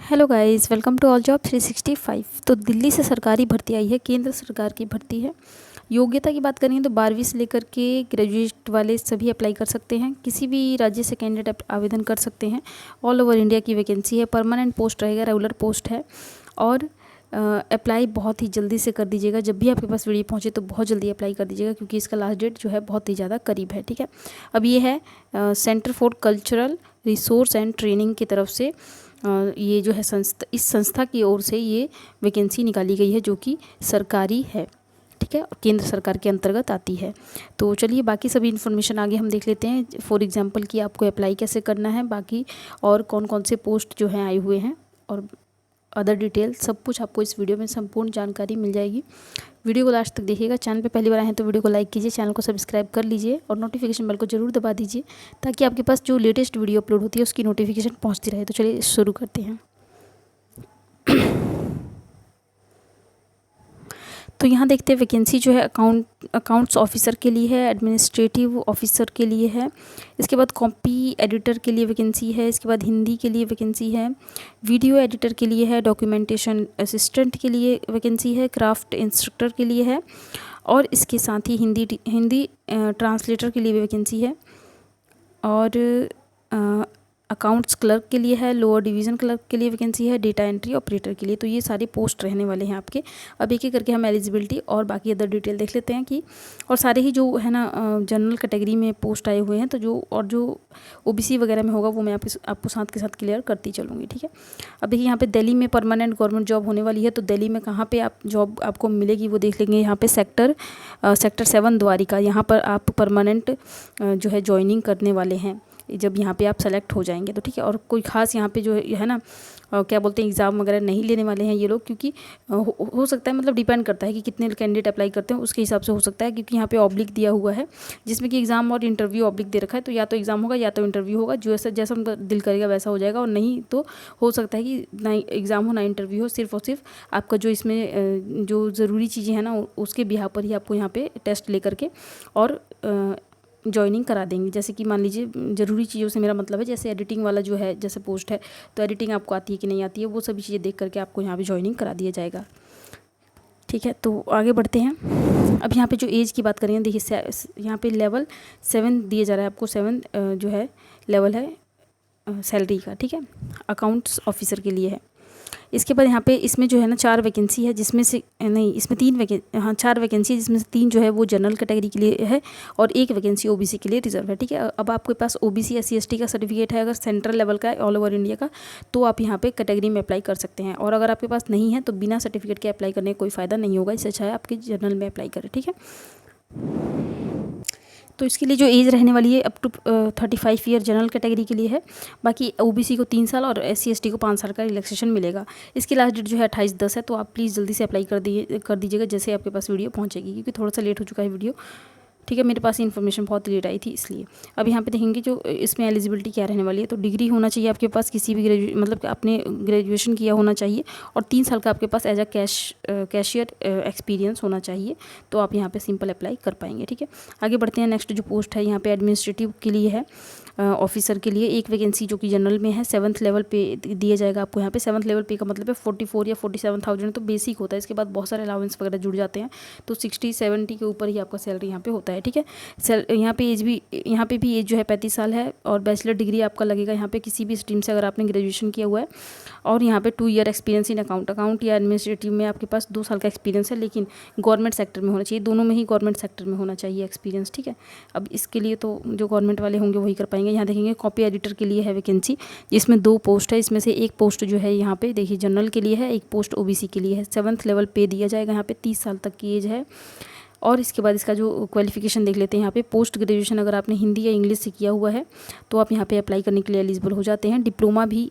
Hello guys, welcome to all job 365। तो दिल्ली से सरकारी भर्ती आई है, केंद्र सरकार की भर्ती है। योग्यता की बात करें तो 12वीं से लेकर के ग्रेजुएट वाले सभी अप्लाई कर सकते हैं। किसी भी राज्य से कैंडिडेट आवेदन कर सकते हैं। ऑल ओवर इंडिया की वैकेंसी है, परमानेंट पोस्ट रहेगा, रेगुलर पोस्ट है। और अप्लाई बहुत ही जल्दी से कर दीजिएगा। जब भी आपके पास वीडियो पहुंचे तो बहुत जल्दी अप्लाई कर दीजिएगा, क्योंकि इसका लास्ट डेट जो है बहुत ही ज़्यादा करीब है। ठीक है, अब ये है centre for cultural resource and training की तरफ से ये जो है इस संस्था की ओर से ये वैकेंसी निकाली गई है, जो कि सरकारी है। ठीक है, केंद्र सरकार के अंतर्गत आती है। तो चलिए बाकी सभी इन्फॉर्मेशन आगे हम देख लेते हैं। फॉर एग्जांपल कि आपको अप्लाई कैसे करना है, बाकी और कौन कौन से पोस्ट जो हैं आए हुए हैं, और अदर डिटेल सब कुछ आपको इस वीडियो में संपूर्ण जानकारी मिल जाएगी। वीडियो को लास्ट तक देखिएगा। चैनल पे पहली बार आए हैं तो वीडियो को लाइक कीजिए, चैनल को सब्सक्राइब कर लीजिए और नोटिफिकेशन बेल को जरूर दबा दीजिए, ताकि आपके पास जो लेटेस्ट वीडियो अपलोड होती है उसकी नोटिफिकेशन पहुंचती रहे। तो चलिए शुरू करते हैं। तो यहाँ देखते हैं वैकेंसी जो है अकाउंट्स ऑफिसर के लिए है, एडमिनिस्ट्रेटिव ऑफिसर के लिए है। इसके बाद कॉपी एडिटर के लिए वैकेंसी है। इसके बाद हिंदी के लिए वैकेंसी है। वीडियो एडिटर के लिए है। डॉक्यूमेंटेशन असिस्टेंट के लिए वैकेंसी है। क्राफ्ट इंस्ट्रक्टर के लिए है। और इसके साथ ही हिंदी ट्रांसलेटर के लिए भी वैकेंसी है। और अकाउंट्स क्लर्क के लिए है। लोअर डिवीज़न क्लर्क के लिए वैकेंसी है। डेटा एंट्री ऑपरेटर के लिए। तो ये सारे पोस्ट रहने वाले हैं आपके। अब एक एक करके हम एलिजिबिलिटी और बाकी अदर डिटेल देख लेते हैं कि, और सारे ही जो है ना जनरल कैटेगरी में पोस्ट आए हुए हैं, तो जो ओबीसी वगैरह में होगा वो मैं आपको साथ के साथ क्लियर करती चलूँगी। ठीक है, अब देखिए यहाँ पे दिल्ली में परमानेंट गवर्नमेंट जॉब होने वाली है। तो दिल्ली में कहाँ पर आप जॉब आपको मिलेगी वो देख लेंगे। यहाँ पर सेक्टर 7 द्वारिका, यहाँ पर आप परमानेंट जो है ज्वाइनिंग करने वाले हैं जब यहाँ पे आप सेलेक्ट हो जाएंगे। तो ठीक है, और कोई ख़ास यहाँ पे जो है ना क्या बोलते हैं एग्ज़ाम वगैरह नहीं लेने वाले हैं ये लोग, क्योंकि हो सकता है, मतलब डिपेंड करता है कि कितने कैंडिडेट अप्लाई करते हैं, उसके हिसाब से हो सकता है। क्योंकि यहाँ पे ऑब्लिक दिया हुआ है, जिसमें कि एग्ज़ाम और इंटरव्यू ऑब्लिक दे रखा है। तो या तो एग्ज़ाम होगा या तो इंटरव्यू होगा, जैसा उनका दिल करेगा वैसा हो जाएगा। और नहीं तो हो सकता है कि ना एग्ज़ाम हो ना इंटरव्यू हो, सिर्फ और सिर्फ आपका जो इसमें जो ज़रूरी चीज़ें हैं ना उसके बिहार पर ही आपको यहाँ पे टेस्ट ले करके और ज्वाइनिंग करा देंगे। जैसे कि मान लीजिए ज़रूरी चीज़ों से मेरा मतलब है, जैसे एडिटिंग वाला जो है जैसे पोस्ट है, तो एडिटिंग आपको आती है कि नहीं आती है, वो सभी चीज़ें देख करके आपको यहाँ पे ज्वाइनिंग करा दिया जाएगा। ठीक है, तो आगे बढ़ते हैं। अब यहाँ पे जो एज की बात करें, देखिए यहाँ पे लेवल 7 दिया जा रहा है आपको। 7 जो है लेवल है सैलरी का। ठीक है, अकाउंट्स ऑफिसर के लिए है। इसके बाद यहाँ पे इसमें जो है ना 4 वैकेंसी है, जिसमें से नहीं, इसमें 4 वैकेंसी है, जिसमें से 3 जो है वो जनरल कैटेगरी के लिए है और 1 वैकेंसी ओबीसी के लिए रिजर्व है। ठीक है, अब आपके पास ओबीसी SC/ST का सर्टिफिकेट है, अगर सेंट्रल लेवल का है ऑल ओवर इंडिया का, तो आप यहाँ पे कैटेगरी में अप्लाई कर सकते हैं। और अगर आपके पास नहीं है तो बिना सर्टिफिकेट के अप्लाई करने का कोई फ़ायदा नहीं होगा। इससे अच्छा है आपके जनरल में अप्लाई करें। ठीक है, तो इसके लिए जो एज रहने वाली है up to 35 year general category के लिए है। बाकी ओबीसी को 3 साल और SC/ST को 5 साल का रिलैक्सेशन मिलेगा। इसकी लास्ट डेट जो है 28/10 है। तो आप प्लीज़ जल्दी से अप्लाई कर दीजिएगा, जैसे आपके पास वीडियो पहुंचेगी, क्योंकि थोड़ा सा लेट हो चुका है वीडियो। ठीक है, मेरे पास इन्फॉर्मेशन बहुत लेट आई थी इसलिए। अब यहाँ पे देखेंगे जो इसमें एलिजिबिलिटी क्या रहने वाली है। तो डिग्री होना चाहिए आपके पास, किसी भी मतलब कि आपने ग्रेजुएशन किया होना चाहिए, और 3 साल का आपके पास एज अ कैशियर एक्सपीरियंस होना चाहिए। तो आप यहाँ पे सिंपल अप्लाई कर पाएंगे। ठीक है, आगे बढ़ते हैं। नेक्स्ट जो पोस्ट है यहाँ पे एडमिनिस्ट्रेटिव के लिए है, ऑफिसर के लिए 1 वैकेंसी जो कि जनरल में है। 7th लेवल पे दिया जाएगा आपको यहाँ पे। 7th लेवल पे का मतलब है 44 या 47,000 तो बेसिक होता है। इसके बाद बहुत सारे अलाउंस वगैरह जुड़ जाते हैं, तो 60-70 के ऊपर ही आपका सैलरी यहाँ पे होता है। ठीक है, यहाँ पे भी एज जो है 35 साल है, और बैचलर डिग्री आपका लगेगा यहाँ पे किसी भी स्ट्रीम से अगर आपने ग्रेजुएशन किया हुआ है। और यहाँ पे 2 ईयर एक्सपीरियंस इन अकाउंट या एडमिनिस्ट्रेटिव में आपके पास 2 साल का एक्सपीरियंस है, लेकिन गवर्नमेंट सेक्टर में होना चाहिए। दोनों में ही गवर्नमेंट सेक्टर में होना चाहिए एक्सपीरियंस। ठीक है, अब इसके लिए तो जो गवर्नमेंट वाले होंगे वही कर पाएंगे। यहाँ देखेंगे कॉपी एडिटर के लिए है वैकेंसी, जिसमें 2 पोस्ट है। इसमें से 1 पोस्ट जो है यहाँ पे देखिए जनरल के लिए है, 1 पोस्ट ओबीसी के लिए है। 7th लेवल पे दिया जाएगा। यहाँ पे 30 साल तक की एज है। और इसके बाद इसका जो क्वालिफिकेशन देख लेते हैं। यहाँ पे पोस्ट ग्रेजुएशन अगर आपने हिंदी या इंग्लिश से किया हुआ है तो आप यहाँ पे अप्लाई करने के लिए एलिजिबल हो जाते हैं। डिप्लोमा भी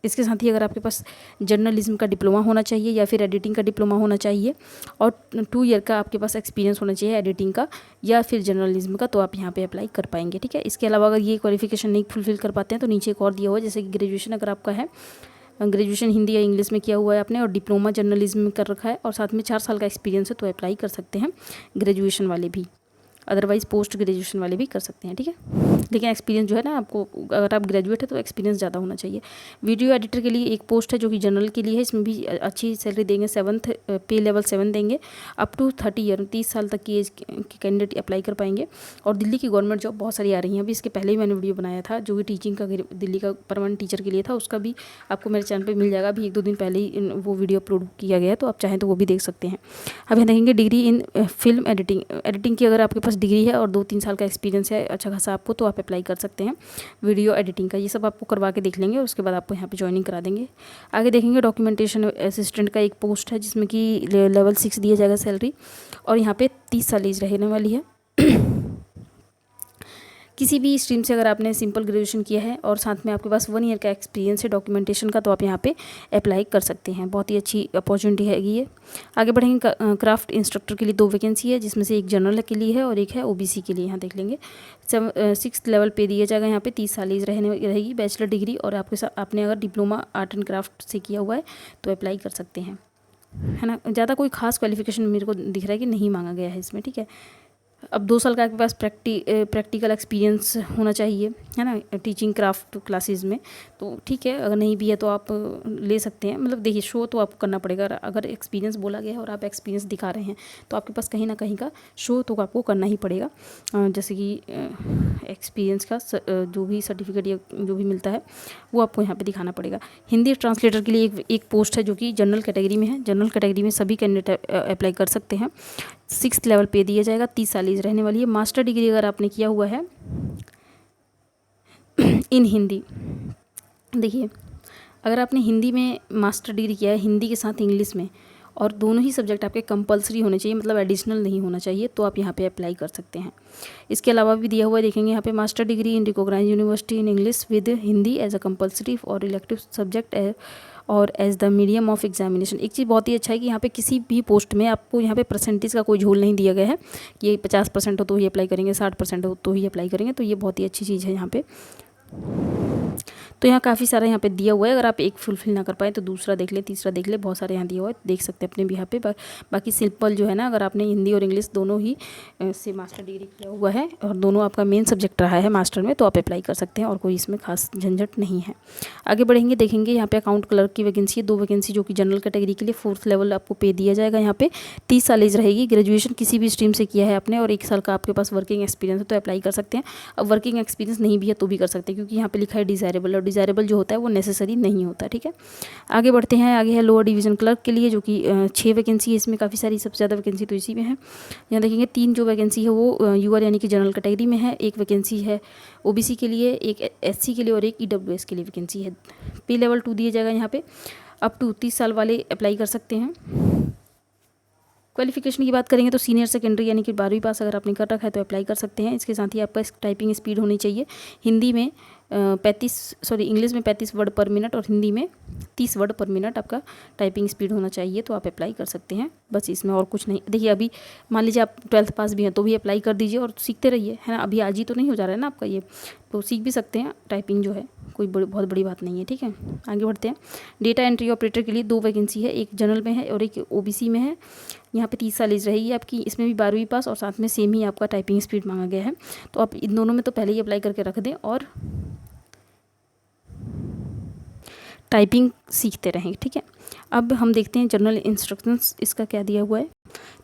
इसके साथ ही, अगर आपके पास जर्नलिज्म का डिप्लोमा होना चाहिए या फिर एडिटिंग का डिप्लोमा होना चाहिए, और 2 ईयर का आपके पास एक्सपीरियंस होना चाहिए एडिटिंग का या फिर जर्नलिज्म का, तो आप यहाँ पे अप्लाई कर पाएंगे। ठीक है, इसके अलावा अगर ये क्वालिफिकेशन नहीं फुलफिल कर पाते हैं तो नीचे एक और दिया हुआ है, जैसे कि ग्रेजुएशन अगर आपका है, ग्रेजुएशन हिंदी या इंग्लिश में किया हुआ है आपने, और डिप्लोमा जर्नलिज्म में कर रखा है, और साथ में 4 साल का एक्सपीरियंस है, तो अप्लाई कर सकते हैं ग्रेजुएशन वाले भी। अदरवाइज़ पोस्ट ग्रेजुएशन वाले भी कर सकते हैं, ठीक है। लेकिन एक्सपीरियंस जो है ना, आपको अगर आप ग्रेजुएट है तो एक्सपीरियंस ज़्यादा होना चाहिए। वीडियो एडिटर के लिए एक पोस्ट है जो कि जनरल के लिए है, इसमें भी अच्छी सैलरी देंगे, 7th पे लेवल 7 देंगे, अप टू 30 ईयर 30 साल तक की एज के कैंडिडेट अप्लाई कर पाएंगे। और दिल्ली की गवर्नमेंट जॉब बहुत सारी आ रही हैं, अभी इसके पहले ही मैंने वीडियो बनाया था जो कि टीचिंग का दिल्ली का परमानेंट टीचर के लिए था, उसका भी आपको मेरे चैनल पर मिल जाएगा। अभी 1-2 दिन पहले ही वो वीडियो अपलोड किया गया है, तो आप चाहें तो वो भी देख सकते हैं। अब यहाँ देखेंगे डिग्री इन फिल्म एडिटिंग की अगर आपके पास डिग्री है और 2-3 साल का एक्सपीरियंस है अच्छा खासा आपको, तो आप अप्लाई कर सकते हैं वीडियो एडिटिंग का। ये सब आपको करवा के देख लेंगे और उसके बाद आपको यहाँ पे ज्वाइनिंग करा देंगे। आगे देखेंगे डॉक्यूमेंटेशन असिस्टेंट का एक पोस्ट है जिसमें कि लेवल 6 दिया जाएगा सैलरी, और यहाँ पे 30 साल एज रहने वाली है। किसी भी स्ट्रीम से अगर आपने सिंपल ग्रेजुएशन किया है और साथ में आपके पास 1 ईयर का एक्सपीरियंस है डॉक्यूमेंटेशन का, तो आप यहाँ पे अप्लाई कर सकते हैं। बहुत ही अच्छी अपॉर्चुनिटी है ये। आगे बढ़ेंगे, क्राफ्ट इंस्ट्रक्टर के लिए 2 वैकेंसी है, जिसमें से एक जनरल के लिए है और एक है ओबीसी के लिए। यहाँ देख लेंगे 6th लेवल पे दिया जाएगा। यहाँ पे 30 साल एज रहेगी, बैचलर डिग्री, और आपके साथ आपने अगर डिप्लोमा आर्ट एंड क्राफ्ट से किया हुआ है तो अप्लाई कर सकते हैं, है ना। ज़्यादा कोई खास क्वालिफिकेशन मेरे को दिख रहा है कि नहीं मांगा गया है इसमें, ठीक है। अब 2 साल का आपके पास प्रैक्टिकल एक्सपीरियंस होना चाहिए, है ना, टीचिंग क्राफ्ट क्लासेस में, तो ठीक है। अगर नहीं भी है तो आप ले सकते हैं। मतलब देखिए, शो तो आपको करना पड़ेगा। अगर एक्सपीरियंस बोला गया है और आप एक्सपीरियंस दिखा रहे हैं तो आपके पास कहीं ना कहीं का शो तो आपको करना ही पड़ेगा। जैसे कि एक्सपीरियंस का जो भी सर्टिफिकेट या जो भी मिलता है वो आपको यहाँ पर दिखाना पड़ेगा। हिंदी ट्रांसलेटर के लिए एक पोस्ट है जो कि जनरल कैटेगरी में है। जनरल कैटेगरी में सभी कैंडिडेट अप्लाई कर सकते हैं। 6th लेवल पे दिया जाएगा, 30 साल एज रहने वाली है। मास्टर डिग्री अगर आपने किया हुआ है इन हिंदी, देखिए अगर आपने हिंदी में मास्टर डिग्री किया है, हिंदी के साथ इंग्लिश में, और दोनों ही सब्जेक्ट आपके कंपलसरी होने चाहिए, मतलब एडिशनल नहीं होना चाहिए, तो आप यहाँ पे अप्लाई कर सकते हैं। इसके अलावा भी दिया हुआ है, देखेंगे यहाँ पे master degree in recognised university in English with Hindi as a compulsory और इलेक्टिव सब्जेक्ट और as the medium of examination. एक चीज़ बहुत ही अच्छा है कि यहाँ पे किसी भी पोस्ट में आपको यहाँ पे परसेंटेज का कोई झोल नहीं दिया गया है कि ये 50% हो तो ही अप्लाई करेंगे, 60% हो तो ही अप्लाई करेंगे, तो ये बहुत ही अच्छी चीज़ है यहाँ पे। तो यहाँ काफ़ी सारा यहाँ पे दिया हुआ है, अगर आप एक फुलफिल ना कर पाए तो दूसरा देख ले, तीसरा देख ले, बहुत सारे यहाँ दिया हुआ है, देख सकते हैं अपने भी यहाँ पे। बाकी सिंपल जो है ना, अगर आपने हिंदी और इंग्लिश दोनों ही से मास्टर डिग्री किया हुआ है और दोनों आपका मेन सब्जेक्ट रहा है मास्टर में, तो आप अप्लाई कर सकते हैं और कोई इसमें खास झंझट नहीं है। आगे बढ़ेंगे, देखेंगे यहाँ पे अकाउंट क्लर्क की वैकेंसी है, 2 वैकेंसी जो कि जनरल कैटेगरी के लिए 4th लेवल आपको पे दिया जाएगा। यहाँ पे 30 साल एज रहेगी, ग्रेजुएशन किसी भी स्ट्रीम से किया है आपने और 1 साल का आपके पास वर्किंग एक्सपीरियंस है तो अप्लाई कर सकते हैं। अब वर्किंग एक्सपीरियंस नहीं भी है तो भी कर सकते हैं, क्योंकि यहाँ पे लिखा है डिज़ायरेबल, और डिज़ायरेबल जो होता है वो नेसेसरी नहीं होता, ठीक है। आगे बढ़ते हैं, आगे है लोअर डिवीज़न क्लर्क के लिए जो कि 6 वैकेंसी है। इसमें काफ़ी सारी, सबसे ज़्यादा वैकेंसी तो इसी में है। यहाँ देखेंगे 3 जो वैकेंसी है वो यूआर यानी कि जनरल कैटेगरी में है, 1 वैकेंसी है ओबीसी के लिए, 1 एससी के लिए और 1 ईडब्ल्यूएस के लिए वैकेंसी है। पे लेवल 2 दिया जाएगा यहाँ पे, अप टू 30 साल वाले अप्लाई कर सकते हैं। क्वालिफिकेशन की बात करेंगे तो सीनियर सेकेंडरी यानी कि 12वीं पास अगर आपने कर रखा है तो अप्लाई कर सकते हैं। इसके साथ ही आपका टाइपिंग स्पीड होनी चाहिए, हिंदी में इंग्लिश में 35 वर्ड पर मिनट और हिंदी में 30 वर्ड पर मिनट आपका टाइपिंग स्पीड होना चाहिए, तो आप अप्लाई कर सकते हैं। बस इसमें और कुछ नहीं। देखिए अभी मान लीजिए आप 12th पास भी हैं तो भी अप्लाई कर दीजिए और सीखते रहिए, है ना। अभी आज ही तो नहीं हो जा रहा है ना आपका ये, तो सीख भी सकते हैं। टाइपिंग जो है कोई बहुत बड़ी बात नहीं है, ठीक है। आगे बढ़ते हैं, डेटा एंट्री ऑपरेटर के लिए 2 वैकेंसी है, एक जनरल में है और एक ओबीसी में है। यहाँ पे 30 साल एज रहेगी आपकी, इसमें भी 12वीं पास और साथ में सेम ही आपका टाइपिंग स्पीड मांगा गया है, तो आप इन दोनों में तो पहले ही अप्लाई करके रख दें और टाइपिंग सीखते रहें, ठीक है। अब हम देखते हैं जनरल इंस्ट्रक्शंस इसका क्या दिया हुआ है।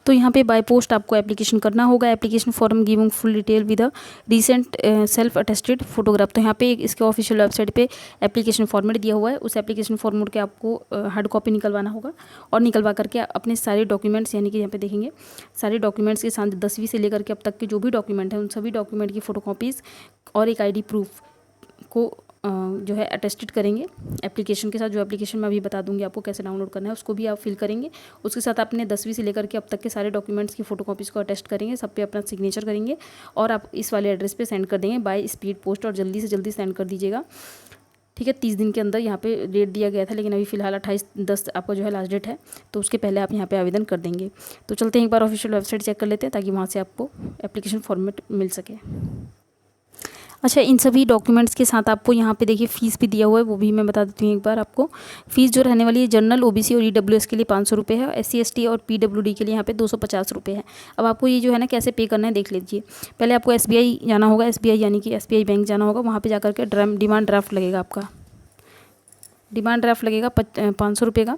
तो यहाँ पे बाय पोस्ट आपको एप्लीकेशन करना होगा। Application form giving full detail with a recent self attested photograph. तो यहाँ पे इसके ऑफिशियल वेबसाइट पे एप्लीकेशन फॉर्मेट दिया हुआ है, उस एप्लीकेशन फॉर्मेट के आपको हार्ड कॉपी निकलवाना होगा और निकलवा करके अपने सारे डॉक्यूमेंट्स, यानी कि यहाँ पे देखेंगे सारे डॉक्यूमेंट्स के साथ 10वीं से लेकर के अब तक के जो भी डॉक्यूमेंट हैं उन सभी डॉक्यूमेंट की फ़ोटोकॉपीज़ और एक ID प्रूफ को जो है अटेस्टेड करेंगे एप्लीकेशन के साथ। जो एप्लीकेशन मैं अभी बता दूंगी आपको कैसे डाउनलोड करना है, उसको भी आप फिल करेंगे। उसके साथ अपने 10वीं से लेकर के अब तक के सारे डॉक्यूमेंट्स की फ़ोटोकॉपीज़ को अटेस्ट करेंगे, सब पे अपना सिग्नेचर करेंगे और आप इस वाले एड्रेस पे सेंड कर देंगे बाय स्पीड पोस्ट, और जल्दी से जल्दी सेंड कर दीजिएगा, ठीक है। 30 दिन के अंदर यहाँ पे डेट दिया गया था, लेकिन अभी फ़िलहाल 28/10 आपका जो है लास्ट डेट है, तो उसके पहले आप यहाँ पे आवेदन कर देंगे। तो चलते हैं एक बार ऑफिशियल वेबसाइट चेक कर लेते हैं ताकि वहाँ से आपको एप्लीकेशन फॉर्मेट मिल सके। अच्छा, इन सभी डॉक्यूमेंट्स के साथ आपको यहाँ पे देखिए फ़ीस भी दिया हुआ है, वो भी मैं बता देती हूँ एक बार आपको। फ़ीस जो रहने वाली है जनरल, ओबीसी और ईडब्ल्यूएस के लिए 500 रुपये है, एससी एसटी और पीडब्ल्यूडी के लिए यहाँ पे 250 रुपये है। अब आपको ये जो है ना कैसे पे करना है देख लीजिए। पहले आपको एसबीआई जाना होगा, एसबीआई यानी कि एसबीआई बैंक जाना होगा। वहाँ पर जा करके डिमांड ड्राफ्ट लगेगा आपका, डिमांड ड्राफ्ट लगेगा 500 रुपये का।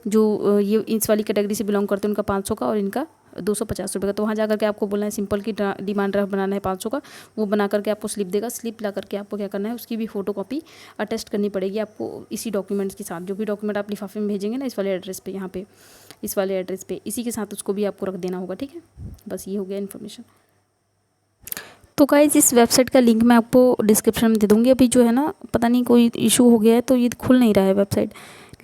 जो ये इस वाली कैटेगरी से बिलोंग करते हैं उनका 500 का और इनका 250 रुपये का। तो वहाँ जा करके आपको बोलना है सिंपल की डिमांड ड्राफ्ट बनाना है 500 का। वो बना करके आपको स्लिप देगा, स्लिप ला करके आपको क्या करना है, उसकी भी फ़ोटो कॉपी अटेस्ट करनी पड़ेगी आपको इसी डॉक्यूमेंट्स के साथ। जो भी डॉक्यूमेंट आप लिफाफे में भेजेंगे ना इस वाले एड्रेस पे, यहाँ पे इस वाले एड्रेस पे, इसी के साथ उसको भी आपको रख देना होगा, ठीक है। बस ये हो गया इन्फॉर्मेशन। तो गाइस इस वेबसाइट का लिंक मैं आपको डिस्क्रिप्शन में दे दूँगी। अभी जो है ना पता नहीं कोई इशू हो गया है तो ये खुल नहीं रहा है वेबसाइट,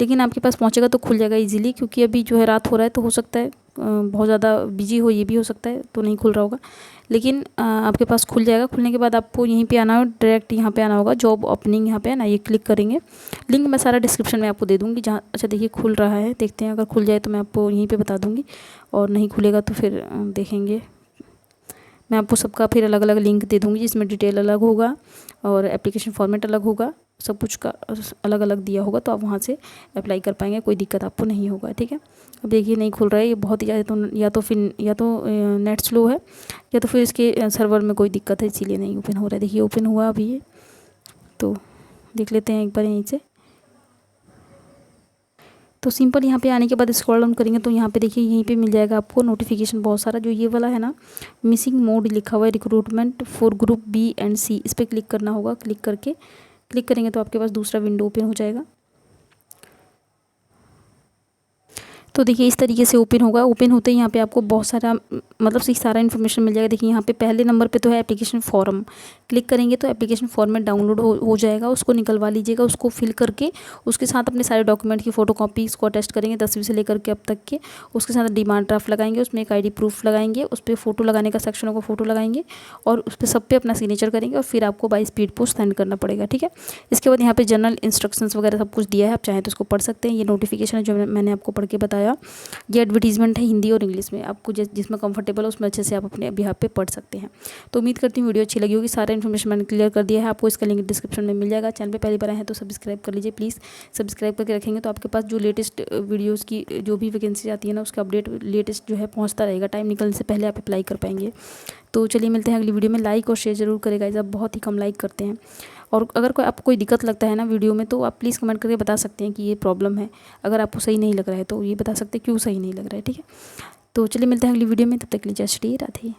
लेकिन आपके पास पहुंचेगा तो खुल जाएगा इजीली, क्योंकि अभी जो है रात हो रहा है तो हो सकता है बहुत ज़्यादा बिजी हो, ये भी हो सकता है तो नहीं खुल रहा होगा, लेकिन आपके पास खुल जाएगा। खुलने के बाद आपको यहीं पे आना हो, डायरेक्ट यहाँ पे आना होगा, जॉब ओपनिंग यहाँ पे है ना, ये क्लिक करेंगे। लिंक मैं सारा डिस्क्रिप्शन में आपको दे दूँगी जहाँ। अच्छा देखिए खुल रहा है, देखते हैं अगर खुल जाए तो मैं आपको यहीं पर बता दूँगी, और नहीं खुलेगा तो फिर देखेंगे। मैं आपको सबका फिर अलग अलग लिंक दे दूँगी जिसमें डिटेल अलग होगा और एप्लीकेशन फॉर्मेट अलग होगा, सब कुछ का अलग अलग दिया होगा, तो आप वहाँ से अप्लाई कर पाएंगे, कोई दिक्कत आपको नहीं होगा, ठीक है। अब देखिए नहीं खुल रहा है ये बहुत ही ज़्यादा, तो या तो नेट स्लो है या तो फिर इसके सर्वर में कोई दिक्कत है, इसीलिए नहीं ओपन हो रहा है। देखिए ओपन हुआ अभी ये, तो देख लेते हैं एक बार यहीं से। तो सिंपल यहाँ पे आने के बाद स्क्रॉल डाउन करेंगे तो यहाँ पे देखिए यहीं पे मिल जाएगा आपको नोटिफिकेशन बहुत सारा। जो ये वाला है ना मिसिंग मोड लिखा हुआ है, recruitment for group B and C, इस पर क्लिक करना होगा। क्लिक करेंगे तो आपके पास दूसरा विंडो ओपन हो जाएगा। तो देखिए इस तरीके से ओपन होगा। ओपन होते ही यहाँ पे आपको बहुत सारा मतलब सारा इन्फॉर्मेशन मिल जाएगा। देखिए यहाँ पे पहले नंबर पे तो है एप्लीकेशन फॉर्म, क्लिक करेंगे तो एप्लीकेशन फॉर्मेट डाउनलोड हो जाएगा, उसको निकलवा लीजिएगा। उसको फिल करके उसके साथ अपने सारे डॉक्यूमेंट की फ़ोटोकॉपी इसको अटेस्ट करेंगे 10वीं से लेकर के अब तक के। उसके साथ डिमांड ड्राफ्ट लगाएंगे, उसमें एक ID प्रूफ लगाएंगे, उस पर फ़ोटो लगाने का सेक्शन होगा, फ़ोटो लगाएंगे और उस पर सब पे अपना सिग्नेचर करेंगे और फिर आपको बाय स्पीड पोस्ट सेंड करना पड़ेगा, ठीक है। इसके बाद यहाँ पे जनरल इंस्ट्रक्शंस वगैरह सब कुछ दिया है, आप चाहें तो उसको पढ़ सकते हैं। ये नोटिफिकेशन है जो मैंने आपको पढ़ के बताया। ये एडवर्टीजमेंट है हिंदी और इंग्लिश में, आपको जिसमें कंफर्टेबल है उसमें अच्छे से आप अपने बिहाफ पे पढ़ सकते हैं। तो उम्मीद करती हूँ वीडियो अच्छी लगी होगी। सारा इन्फॉर्मेशन मैंने क्लियर कर दिया है, आपको इसका लिंक डिस्क्रिप्शन में मिल जाएगा। चैनल पे पहली बार आए हैं तो सब्सक्राइब कर लीजिए प्लीज़। सब्सक्राइब करके रखेंगे तो आपके पास जो लेटेस्ट वीडियोज़ की जो भी वैकेंसी आती है ना उसका अपडेट लेटेस्ट जो है पहुँचता रहेगा। टाइम निकलने से पहले आप अप्लाई कर पाएंगे। तो चलिए मिलते हैं अगली वीडियो में। लाइक और शेयर जरूर करेगा, आप बहुत ही कम लाइक करते हैं। और अगर आपको कोई दिक्कत लगता है ना वीडियो में तो आप प्लीज़ कमेंट करके बता सकते हैं कि ये प्रॉब्लम है। अगर आपको सही नहीं लग रहा है तो ये बता सकते हैं क्यों सही नहीं लग रहा है, ठीक है। तो चलिए मिलते हैं अगली वीडियो में, तब तक के लिए जय श्री राधे।